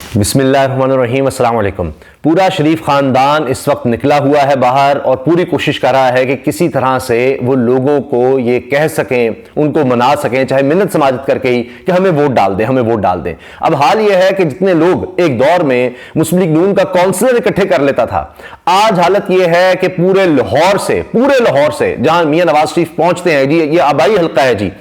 बिस्मिल्लाहिर्रहमानिर्रहीम, अस्सलाम वालेकुम। पूरा शरीफ ख़ानदान इस वक्त निकला हुआ है बाहर और पूरी कोशिश कर रहा है कि किसी तरह से वो लोगों को ये कह सकें, उनको मना सकें, चाहे मिन्नत समाजत करके ही, कि हमें वोट डाल दें, हमें वोट डाल दें। अब हाल ये है कि जितने लोग एक दौर में मुस्लिम लीग नून का काउंसलर इकट्ठे कर लेता था, आज हालत यह है कि पूरे लाहौर से जहां मियां नवाज शरीफ पहुंचते हैं जी, ये आबाई हल्का है जी,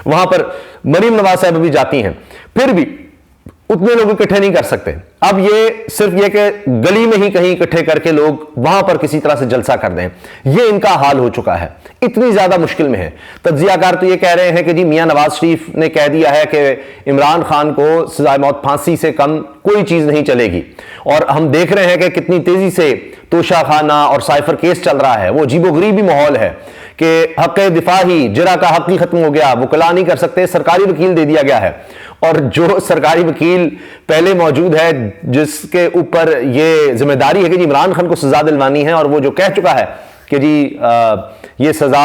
वहां पर मरीम नवाज साहब भी जाती हैं, फिर भी उतने लोग इकट्ठे नहीं कर सकते। अब ये सिर्फ ये कि गली में ही कहीं इकट्ठे करके लोग वहां पर किसी तरह से जलसा कर दें, ये इनका हाल हो चुका है। इतनी ज्यादा मुश्किल में है। तज्जियाकार तो ये कह रहे हैं कि जी मियां नवाज शरीफ ने कह दिया है कि इमरान खान को सजाए मौत फांसी से कम कोई चीज नहीं चलेगी, और हम देख रहे हैं कि कितनी तेजी से तोशाखाना और साइफर केस चल रहा है। वो अजीबोगरीबी माहौल है कि हक दिफा ही जरा का हक ही खत्म हो गया, वकला नहीं कर सकते, सरकारी वकील दे दिया गया है। और जो सरकारी वकील पहले मौजूद है, जिसके ऊपर ये जिम्मेदारी है कि जी इमरान खान को सजा दिलवानी है, और वो जो कह चुका है कि जी ये सजा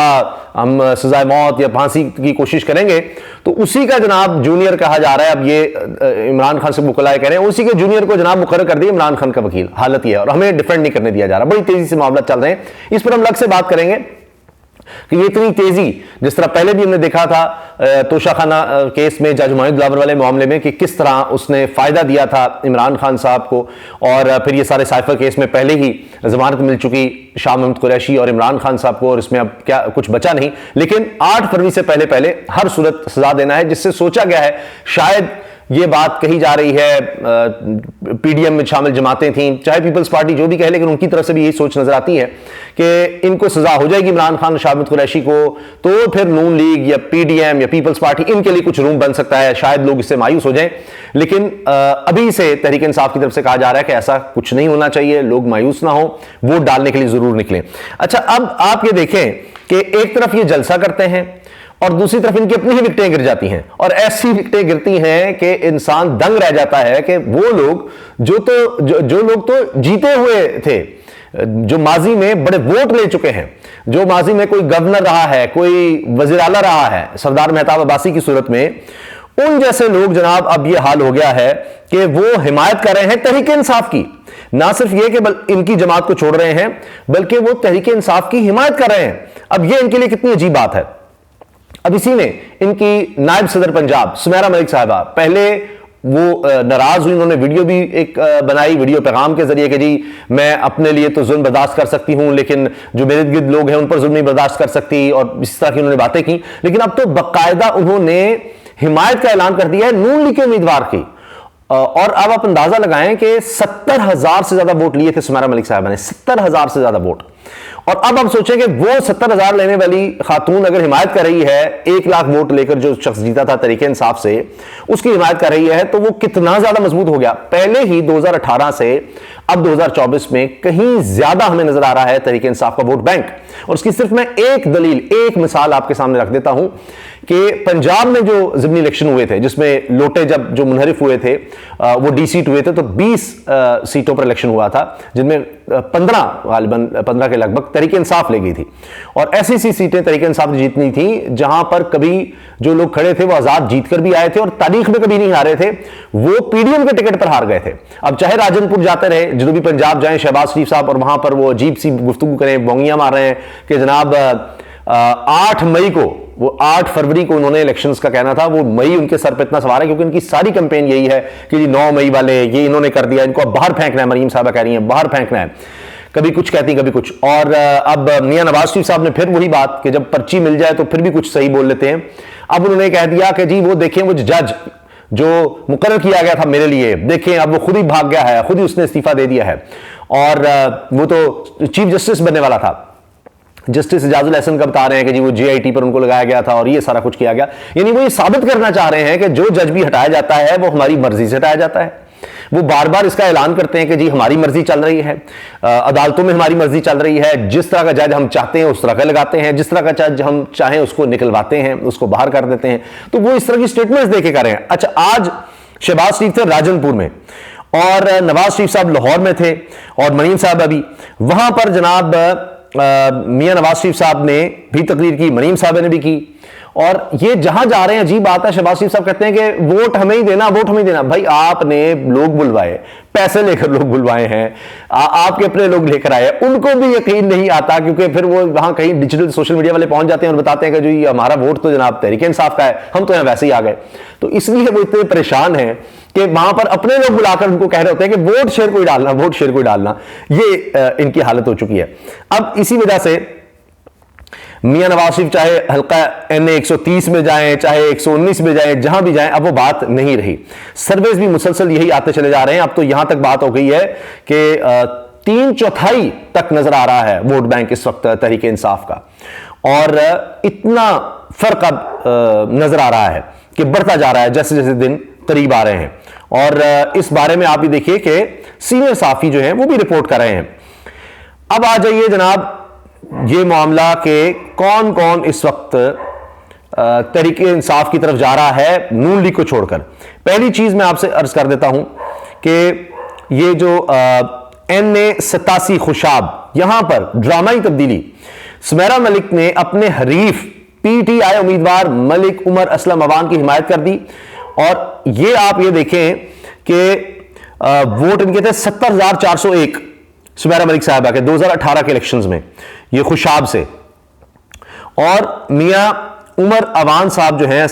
हम सजाए मौत या फांसी की कोशिश करेंगे, तो उसी का जनाब जूनियर कहा जा रहा है। अब ये इमरान खान से मुकलाए कह रहे हैं, उसी के जूनियर को जनाब मुकर्रर कर दिया इमरान खान का वकील। हालत ये है, और हमें डिफेंड नहीं करने दिया जा रहा। बड़ी तेजी से मामला चल रहे हैं। इस पर हम अलग से बात करेंगे कि ये इतनी तेजी, जिस तरह पहले भी हमने देखा था तोशाखाना केस में, जज मोहित दिलावर वाले मामले में, कि किस तरह उसने फायदा दिया था इमरान खान साहब को, और फिर ये सारे साइफर केस में पहले ही जमानत मिल चुकी शाह महमूद कुरैशी और इमरान खान साहब को, और इसमें अब क्या कुछ बचा नहीं। लेकिन 8 फरवरी से पहले हर सूरत सजा देना है, जिससे सोचा गया है, शायद ये बात कही जा रही है, पीडीएम में शामिल जमातें थीं, चाहे पीपल्स पार्टी जो भी कहे, लेकिन उनकी तरफ से भी यही सोच नजर आती है कि इनको सजा हो जाएगी इमरान खान और शाह महमूद कुरैशी को, तो फिर नून लीग या पीडीएम या पीपल्स पार्टी, इनके लिए कुछ रूम बन सकता है, शायद लोग इससे मायूस हो जाएं। लेकिन अभी से तहरीक इंसाफ की तरफ से कहा जा रहा है कि ऐसा कुछ नहीं होना चाहिए, लोग मायूस ना हो, वोट डालने के लिए जरूर निकलें। अच्छा, अब आप ये देखें कि एक तरफ ये जलसा करते हैं और दूसरी तरफ इनकी अपनी ही विकटें गिर जाती हैं, और ऐसी विकटें गिरती हैं कि इंसान दंग रह जाता है कि वो लोग जो लोग तो जीते हुए थे, जो माजी में बड़े वोट ले चुके हैं, जो माजी में कोई गवर्नर रहा है, कोई वजीर आला रहा है, सरदार मेहताब अब्बासी की सूरत में, उन जैसे लोग जनाब अब ये हाल हो गया है कि वो हिमायत कर रहे हैं तहरीक इंसाफ की। ना सिर्फ ये कि इनकी जमात को छोड़ रहे हैं, बल्कि वो तहरीक इंसाफ की हिमायत कर रहे हैं। अब ये इनके लिए कितनी अजीब बात है। अब इसी में इनकी नायब सदर पंजाब सुमेरा मलिक साहिबा, पहले वो नाराज हुई, उन्होंने वीडियो भी एक बनाई, वीडियो पैगाम के जरिए कि जी मैं अपने लिए तो जुल्म बर्दाश्त कर सकती हूं, लेकिन जो मेरे गिर्द लोग हैं उन पर जुल्म नहीं बर्दाश्त कर सकती, और इस तरह की उन्होंने बातें की। लेकिन अब तो बाकायदा उन्होंने हिमायत का ऐलान कर दिया है नून लीग के उम्मीदवार की। और अब आप अंदाजा लगाएं कि 70,000 से ज्यादा वोट लिए थे सुमेरा मलिक साहिबा ने, 70,000 से ज्यादा वोट। और अब आप सोचें कि वो 70,000 लेने वाली खातून अगर हिमायत कर रही है, 1 लाख वोट लेकर जो शख्स जीता था तरीके इंसाफ से, उसकी हिमायत कर रही है, तो वो कितना ज्यादा मजबूत हो गया। पहले ही 2018 से अब 2024 में कहीं ज्यादा हमें नजर आ रहा है तरीके इंसाफ का वोट बैंक। और उसकी सिर्फ मैं एक दलील, एक मिसाल आपके सामने रख देता हूं कि पंजाब में जो ज़िमनी इलेक्शन हुए थे, जिसमें लोटे जब जो मुनहरिफ हुए थे, वो डी सीट हुए थे, तो 20 सीटों पर इलेक्शन हुआ था, जिनमें 15 के लगभग तहरीक इंसाफ ले गई थी। और ऐसी सीटें तहरीक इंसाफ ने जीतनी थी जहां पर कभी जो लोग खड़े थे वो आजाद जीतकर भी आए थे और तारीख में कभी नहीं हारे थे, वो पीडीएम के टिकट पर हार गए थे। अब चाहे राजनपुर जाते रहे, जो भी पंजाब जाएं, शहबाज शरीफ साहब, और वहां पर वो अजीब सी गुफ्तगू करें, बोंगियां मार रहे हैं कि जनाब 8 मई को, वो 8 फरवरी को उन्होंने इलेक्शंस का कहना था, वो मई उनके सर पे इतना सवार है क्योंकि उनकी सारी कैंपेन यही है कि जी 9 मई वाले ये इन्होंने कर दिया, इनको अब बाहर फेंकना है। मरीम साहबा कह रही हैं बाहर फेंकना है, कभी कुछ कहती कभी कुछ। और अब मियां नवाज शरीफ साहब ने फिर वही बात कि जब पर्ची मिल जाए तो फिर भी कुछ सही बोल लेते हैं। अब उन्होंने कह दिया कि जी वो देखें, वो जज जो मुकर्रर किया गया था मेरे लिए, देखें अब वो खुद ही भाग गया है, खुद ही उसने इस्तीफा दे दिया है, और वो तो चीफ जस्टिस बनने वाला था। जस्टिस इजाजुल एहसन का बता रहे हैं कि जी वो जीआईटी पर उनको लगाया गया था और ये सारा कुछ किया गया। यानी वो ये साबित करना चाह रहे हैं कि जो जज भी हटाया जाता है वो हमारी मर्जी से हटाया जाता है। वो बार बार इसका ऐलान करते हैं कि जी हमारी मर्जी चल रही है, अदालतों में हमारी मर्जी चल रही है, जिस तरह का जज हम चाहते हैं उस तरह का लगाते हैं, जिस तरह का जज हम चाहें उसको निकलवाते हैं, उसको बाहर कर देते हैं। तो वो इस तरह की स्टेटमेंट्स देके कर रहे हैं। अच्छा, आज शहबाज शरीफ थे राजनपुर में और नवाज शरीफ साहब लाहौर में थे और मरीम साहब अभी वहां पर जनाब मियां नवाज शरीफ साहब ने भी तकरीर की, मरीम साहब ने भी की, और ये जहां जा रहे हैं, अजीब बात है, शहबाज शरीफ साहब कहते हैं कि वोट हमें ही देना, वोट हमें ही देना। भाई आपने लोग बुलवाए, पैसे लेकर लोग बुलवाए हैं, आपके अपने लोग लेकर आए, उनको भी यकीन नहीं आता, क्योंकि फिर वो वहां कहीं डिजिटल सोशल मीडिया वाले पहुंच जाते हैं और बताते हैं कि जो ये हमारा वोट तो जनाब तहरीक इंसाफ का है, हम तो यहां वैसे ही आ गए। तो इसलिए वो इतने परेशान हैं कि वहां पर अपने लोग बुलाकर उनको कह रहे होते हैं कि वोट शेयर को ही डालना, वोट शेयर को ही डालना। ये इनकी हालत हो चुकी है। अब इसी वजह से मियां नवाज शरीफ चाहे हल्का NA 130 में जाएं, चाहे 119 में जाएं, जहां भी जाएं, अब वो बात नहीं रही। सर्वेज भी मुसलसल यही आते चले जा रहे हैं। अब तो यहां तक बात हो गई है कि 3/4 तक नजर आ रहा है वोट बैंक इस वक्त तहरीक इंसाफ का, और इतना फर्क अब नजर आ रहा है कि बढ़ता जा रहा है जैसे जैसे दिन करीब आ रहे हैं। और इस बारे में आप भी देखिए कि सीनियर साफी जो हैं वो भी रिपोर्ट कर रहे हैं। अब आ जाइए जनाब ये मामला के कौन कौन इस वक्त तहरीक इंसाफ की तरफ जा रहा है नून लीग को छोड़कर। पहली चीज मैं आपसे अर्ज कर देता हूं कि ये जो NA 87 खुशाब, यहां पर ड्रामाई तब्दीली, सुमेरा मलिक ने अपने हरीफ PTI उम्मीदवार मलिक उमर असलम अवान की हिमायत कर दी। और ये आप ये देखें कि वोट इनके थे 70,401 सुमेरा मलिक साहबा के 2018 के इलेक्शंस में, ये खुशाब से। और मियां उमर अवान साहब जो हैं,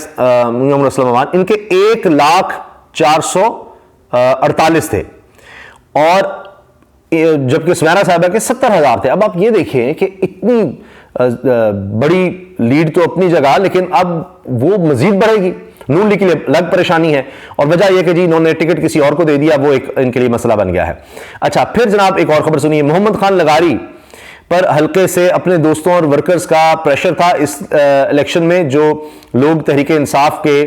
मियां उमर असलम अवान, इनके 1,04,48 थे, और जबकि सुमेरा साहबा के 70,000 थे। अब आप ये देखिए कि इतनी बड़ी लीड तो अपनी जगह, लेकिन अब वो मजीद बढ़ेगी। नून लीग के लिए अलग परेशानी है, और वजह यह कि जी इन्होंने टिकट किसी और को दे दिया, वो एक इनके लिए मसला बन गया है। अच्छा, फिर जनाब एक और खबर सुनिए। मोहम्मद खान लगारी पर हल्के से अपने दोस्तों और वर्कर्स का प्रेशर था इस इलेक्शन में, जो लोग तहरीक इंसाफ के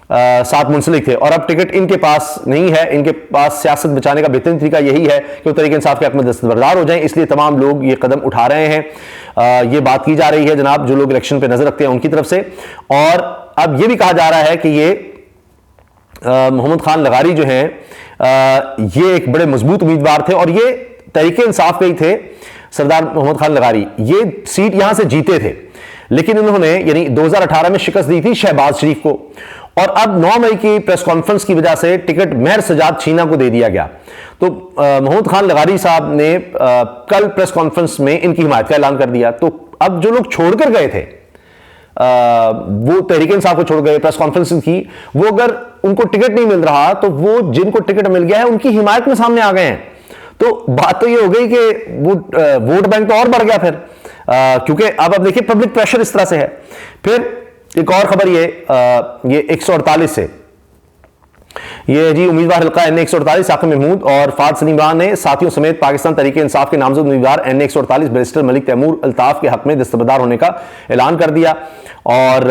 साथ मुंसलिक थे, और अब टिकट इनके पास नहीं है। इनके पास सियासत बचाने का बेहतरीन तरीका यही है कि वो तहरीक इंसाफ के हक में दस्तबरदार हो जाएं, इसलिए तमाम लोग ये कदम उठा रहे हैं। ये बात की जा रही है जनाब, जो लोग इलेक्शन पे नजर रखते हैं उनकी तरफ से। और अब ये भी कहा जा रहा है कि ये मोहम्मद खान लगारी जो हैं, ये एक बड़े मजबूत उम्मीदवार थे, और ये तहरीक इंसाफ के ही थे। सरदार मोहम्मद खान लगारी ये सीट यहां से जीते थे, लेकिन इन्होंने यानी 2018 में शिकस्त दी थी शहबाज शरीफ को, और अब 9 मई की प्रेस कॉन्फ्रेंस की वजह से टिकट मेहर सजाद छीना को दे दिया गया। तो मोहम्मद खान लगारी साहब ने कल प्रेस कॉन्फ्रेंस में इनकी हिमायत का ऐलान कर दिया। तो अब जो लोग छोड़कर गए थे, वो तहरीक इंसाफ को छोड़ गए, प्रेस कॉन्फ्रेंस की, वो अगर उनको टिकट नहीं मिल रहा तो वो जिनको टिकट मिल गया है उनकी हिमायत में सामने आ गए हैं। तो बात तो ये हो गई कि वो वोट बैंक तो और बढ़ गया फिर, क्योंकि अब देखिए पब्लिक प्रेशर इस तरह से है। फिर एक और खबर ये 148 से, ये जी उम्मीदवार हल्का NA 148 साकिब महमूद और फाद सलीमान ने साथियों समेत पाकिस्तान तहरीक इंसाफ के नामजद उम्मीदवार NA 148 बैरिस्टर मलिक तैमूर अल्ताफ के हक में दस्तबरदार होने का ऐलान कर दिया। और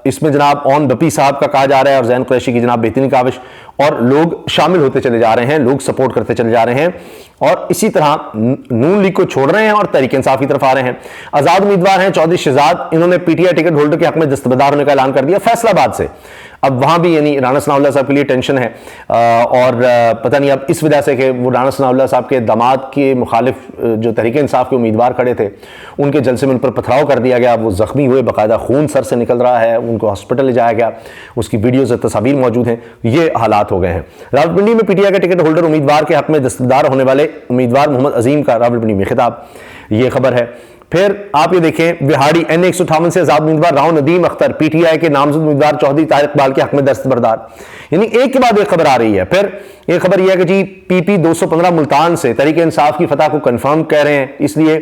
इसमें जनाब ओन बपी साहब का कहा जा रहा है, और जैन कुरैशी की जनाब बेहतरीन काविश, और लोग शामिल होते चले जा रहे हैं, लोग सपोर्ट करते चले जा रहे हैं, और इसी तरह नून लीग को छोड़ रहे हैं और तहरीक इंसाफ की तरफ आ रहे हैं। आजाद उम्मीदवार हैं चौधरी शहजाद, इन्होंने PTI टिकट होल्डर के हक में दस्तबरदार होने का ऐलान कर दिया फैसलाबाद से। अब वहां भी यानी राणा सनाउल्लाह साहब के लिए टेंशन है, और पता नहीं अब इस वजह से कि वो राणा सनाउल्लाह साहब के दामाद के मुखालिफ जो तहरीक इंसाफ के उम्मीदवार खड़े थे, उनके जलसे में उन पर पथराव कर दिया गया, वो जख्मी हुए, बाकायदा खून सर से निकल रहा है, उनको हॉस्पिटल ले जाया गया, उसकी वीडियोज तस्वीर मौजूद हैं। ये हालात हो गए हैं। रावलपिंडी में PTI के टिकट होल्डर उम्मीदवार के हक में दस्तबरदार होने वाले उम्मीदवार मोहम्मद अजीम का रावलपिंडी में खिताब, ये खबर है। फिर आप ये देखें, बिहाड़ी NA 158 से आजाद उम्मीदवार राव नदीम अख्तर PTI के नामजद उम्मीदवार चौधरी तारिक इकबाल के हक में दस्तबरदार, यानी एक के बाद एक खबर आ रही है। फिर एक खबर यह है कि जी PP 215 मुल्तान से तहरीक इंसाफ की फतह को कंफर्म कह रहे हैं, इसलिए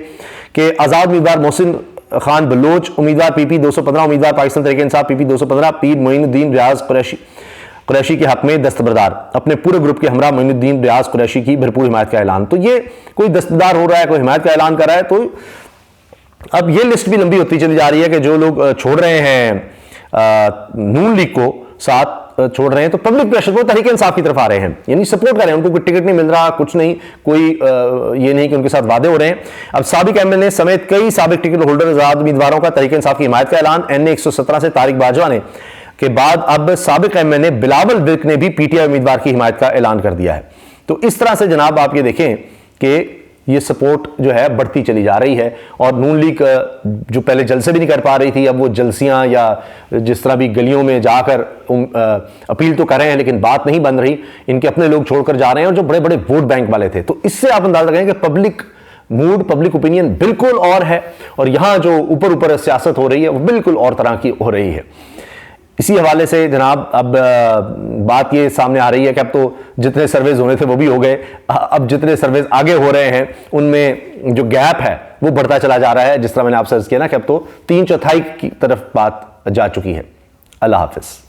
कि आजाद उम्मीदवार मोहसिन खान बलोच उम्मीदवार PP 215 उम्मीदवार पाकिस्तान तहरीक इंसाफ PP 215 पीर मोइनुद्दीन रियाज कुरैशी के हक में दस्तबरदार, अपने पूरे ग्रुप के हमरा मोइनुद्दीन रियाज कुरैशी की भरपूर हिमायत का ऐलान। तो ये कोई दस्तबरदार हो रहा है, कोई हिमायत का ऐलान कर रहा है, तो अब ये लिस्ट भी लंबी होती चली जा रही है कि जो लोग छोड़ रहे हैं नून लीग को साथ छोड़ रहे हैं, तो पब्लिक प्रेशर को तहरीक इंसाफ की तरफ आ रहे हैं, यानी सपोर्ट कर रहे हैं, उनको कोई टिकट नहीं मिल रहा, कुछ नहीं, कोई ये नहीं कि उनके साथ वादे हो रहे हैं। अब साबिक MLA समेत कई साबिक टिकट होल्डर आजाद उम्मीदवारों का तहरीक इंसाफ की हिमायत का ऐलान। NA 117 से तारिक बाजवा ने के बाद अब साबिक MLA बिलावल विर्क ने भी PTI उम्मीदवार की हिमायत का ऐलान कर दिया है। तो इस तरह से जनाब आप ये देखें कि ये सपोर्ट जो है बढ़ती चली जा रही है। और नून लीग जो पहले जलसे भी नहीं कर पा रही थी, अब वो जलसियां या जिस तरह भी गलियों में जाकर अपील तो कर रहे हैं, लेकिन बात नहीं बन रही। इनके अपने लोग छोड़कर जा रहे हैं, और जो बड़े बड़े वोट बैंक वाले थे। तो इससे आप अंदाजा लगाएं कि पब्लिक मूड, पब्लिक ओपिनियन बिल्कुल और है, और यहां जो ऊपर ऊपर सियासत हो रही है वो बिल्कुल और तरह की हो रही है। इसी हवाले से जनाब अब बात ये सामने आ रही है कि अब तो जितने सर्वेज होने थे वो भी हो गए, अब जितने सर्वेज आगे हो रहे हैं उनमें जो गैप है वो बढ़ता चला जा रहा है। जिस तरह मैंने आपसे अर्ज किया ना कि अब तो 3/4 की तरफ बात जा चुकी है। अल्लाह हाफिज।